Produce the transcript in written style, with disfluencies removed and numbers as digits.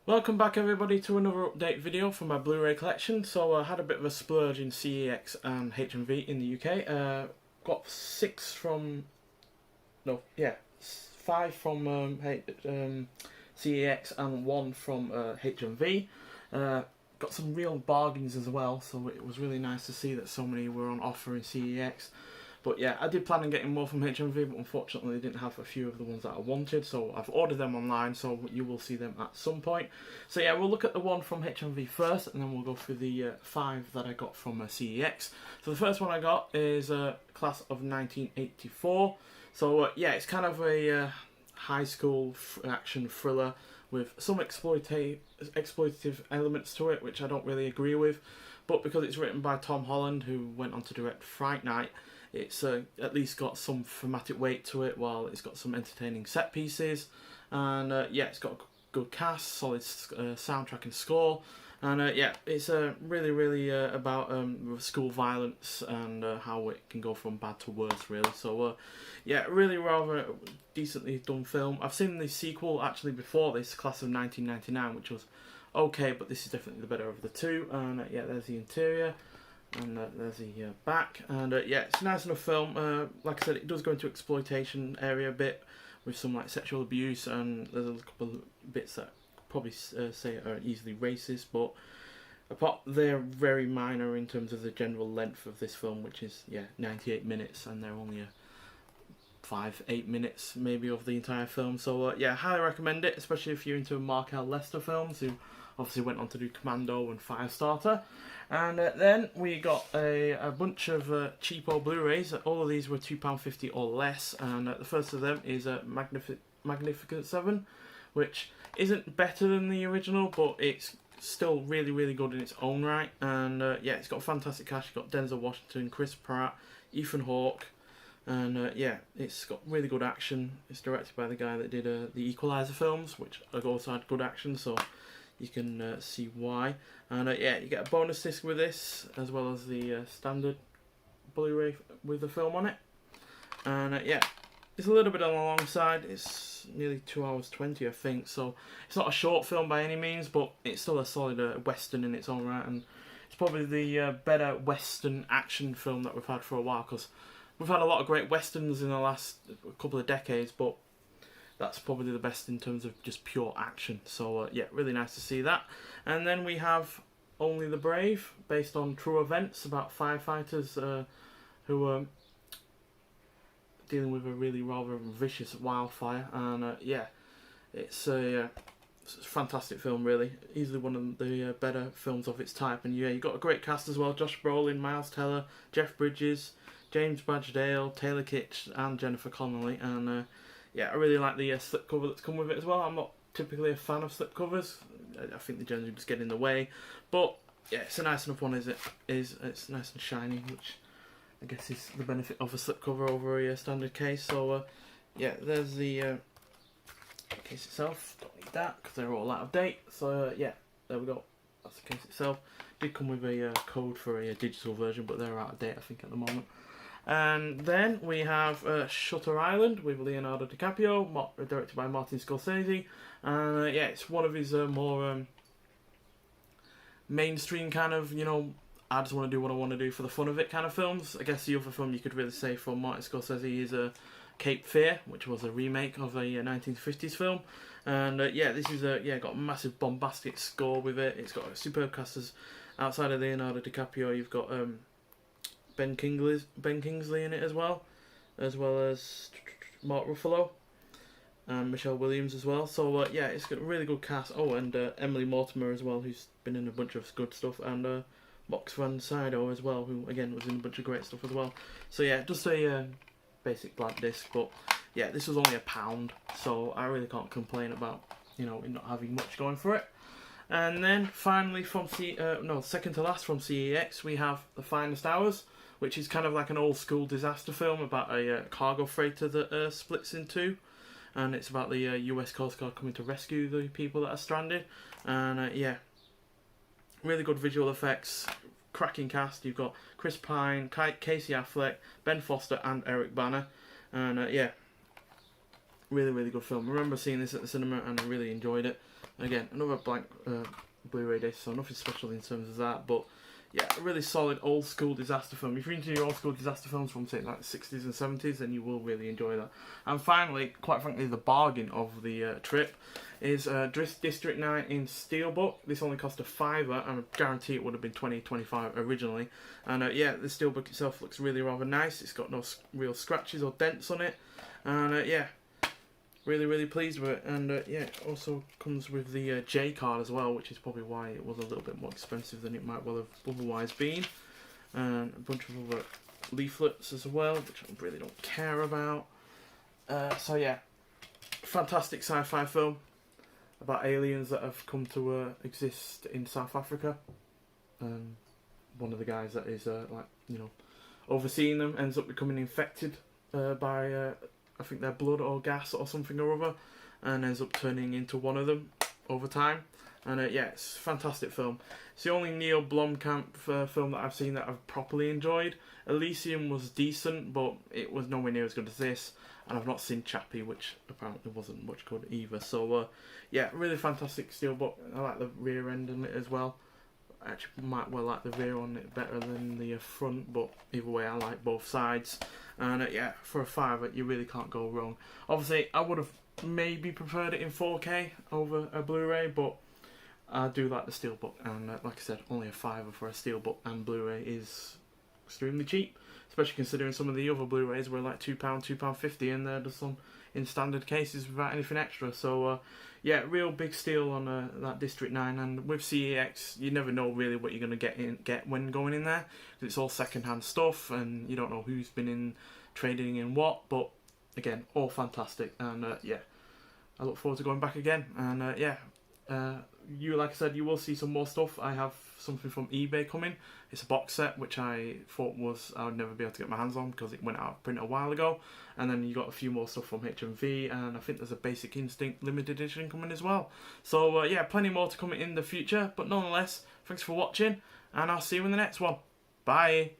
Welcome back everybody to another update video for my Blu-ray collection. So I had a bit of a splurge in CEX and HMV in the UK. Got 5 from CEX and 1 from HMV. Got some real bargains as well, so it was really nice to see that so many were on offer in CEX. But yeah, I did plan on getting more from HMV, but unfortunately they didn't have a few of the ones that I wanted, so I've ordered them online, so you will see them at some point. So yeah, we'll look at the one from HMV first, and then we'll go through the 5 that I got from CEX. So the first one I got is Class of 1984. So yeah, it's kind of a high school action thriller with some exploitative elements to it, which I don't really agree with. But because it's written by Tom Holland, who went on to direct Fright Night, it's at least got some thematic weight to it, while it's got some entertaining set pieces. And yeah, it's got a good cast, solid soundtrack and score. And yeah, it's really about school violence and how it can go from bad to worse, really. So yeah, really rather decently done film. I've seen the sequel actually before this, Class of 1999, which was okay, but this is definitely the better of the two. And yeah, there's the interior. And there's the back, and yeah, it's a nice enough film. Like I said, it does go into exploitation area a bit, with some like sexual abuse, and there's a couple of bits that probably say are easily racist, but they're very minor in terms of the general length of this film, which is 98 minutes, and they're only 5-8 minutes maybe of the entire film. So yeah, highly recommend it, especially if you're into Mark L. Lester films, who obviously went on to do Commando and Firestarter. And then we got a bunch of cheapo Blu-rays. All of these were £2.50 or less. And the first of them is Magnificent 7, which isn't better than the original, but it's still really good in its own right. And yeah, it's got a fantastic cast. You've got Denzel Washington, Chris Pratt, Ethan Hawke. And yeah, it's got really good action. It's directed by the guy that did the Equalizer films, which also had good action, so you can see why. And yeah, you get a bonus disc with this, as well as the standard Blu-ray with the film on it. And yeah, it's a little bit on the long side. It's nearly 2 hours 20, I think, so it's not a short film by any means, but it's still a solid western in its own right, and it's probably the better western action film that we've had for a while, because we've had a lot of great westerns in the last couple of decades, but that's probably the best in terms of just pure action. So yeah, really nice to see that. And then we have Only the Brave, based on true events about firefighters who are dealing with a really rather vicious wildfire. And yeah, it's a fantastic film, really. Easily one of the better films of its type. And yeah, you've got a great cast as well. Josh Brolin, Miles Teller, Jeff Bridges, James Badge Dale, Taylor Kitsch and Jennifer Connelly. And yeah, I really like the slipcover that's come with it as well. I'm not typically a fan of slipcovers. I think they generally just get in the way. But yeah, it's a nice enough one, it's nice and shiny, which I guess is the benefit of a slipcover over a standard case. So yeah, there's the case itself. Don't need that because they're all out of date. So yeah, there we go. That's the case itself. Did come with a code for a digital version, but they're out of date, I think, at the moment. And then we have Shutter Island with Leonardo DiCaprio, directed by Martin Scorsese. And yeah, it's one of his more mainstream kind of, I just want to do what I want to do for the fun of it kind of films. I guess the other film you could really say from Martin Scorsese is Cape Fear, which was a remake of a 1950s film. And yeah, this is got a massive bombastic score with it. It's got superb casters. Outside of Leonardo DiCaprio, you've got Ben Kingsley in it as well as Mark Ruffalo and Michelle Williams as well. So yeah, it's got a really good cast. Oh, and Emily Mortimer as well, who's been in a bunch of good stuff, and Mox Van Sydow as well, who again was in a bunch of great stuff as well. So yeah, just a basic blank disc, but yeah, this was only £1, so I really can't complain about not having much going for it. And then finally from second to last from CEX, we have The Finest Hours, which is kind of like an old school disaster film about a cargo freighter that splits in two, and it's about the US Coast Guard coming to rescue the people that are stranded. And yeah, really good visual effects, cracking cast. You've got Chris Pine, Casey Affleck, Ben Foster and Eric Bana. And yeah, really good film. I remember seeing this at the cinema and I really enjoyed it. Again, another blank Blu-ray disc, so nothing special in terms of that, but yeah, a really solid old school disaster film. If you're into your old school disaster films from say like the 60s and 70s, then you will really enjoy that. And finally, quite frankly, the bargain of the trip is District 9 in Steelbook. This only cost a fiver, and I guarantee it would have been 20-25 originally. And yeah, the Steelbook itself looks really rather nice. It's got no real scratches or dents on it, and yeah, really pleased with it. And yeah, it also comes with the J card as well, which is probably why it was a little bit more expensive than it might well have otherwise been. And a bunch of other leaflets as well, which I really don't care about. So yeah, fantastic sci-fi film about aliens that have come to exist in South Africa. One of the guys that is like, you know, overseeing them ends up becoming infected by I think their blood or gas or something or other, and ends up turning into one of them over time. And yeah, it's a fantastic film. It's the only Neil Blomkamp film that I've seen that I've properly enjoyed. Elysium was decent, but it was nowhere near as good as this. And I've not seen Chappie, which apparently wasn't much good either. So yeah, really fantastic steelbook. I like the rear end on it as well. I actually might well like the rear on it better than the front, but either way I like both sides. And yeah, for a fiver you really can't go wrong. Obviously I would have maybe preferred it in 4K over a Blu-ray, but I do like the steelbook, and like I said, only a fiver for a steelbook and Blu-ray is extremely cheap, especially considering some of the other Blu-rays were like £2, £2.50, and there's some in standard cases without anything extra. So yeah, real big steal on that District 9, and with CEX you never know really what you're going to get when going in there, because it's all second-hand stuff and you don't know who's been in trading in what. But again, all fantastic, and yeah, I look forward to going back again. And yeah, like I said, you will see some more stuff. I have something from eBay coming. It's a box set which I thought I would never be able to get my hands on because it went out of print a while ago. And then you got a few more stuff from HMV, and I think there's a Basic Instinct limited edition coming as well. So yeah, plenty more to come in the future. But nonetheless, thanks for watching, and I'll see you in the next one. Bye.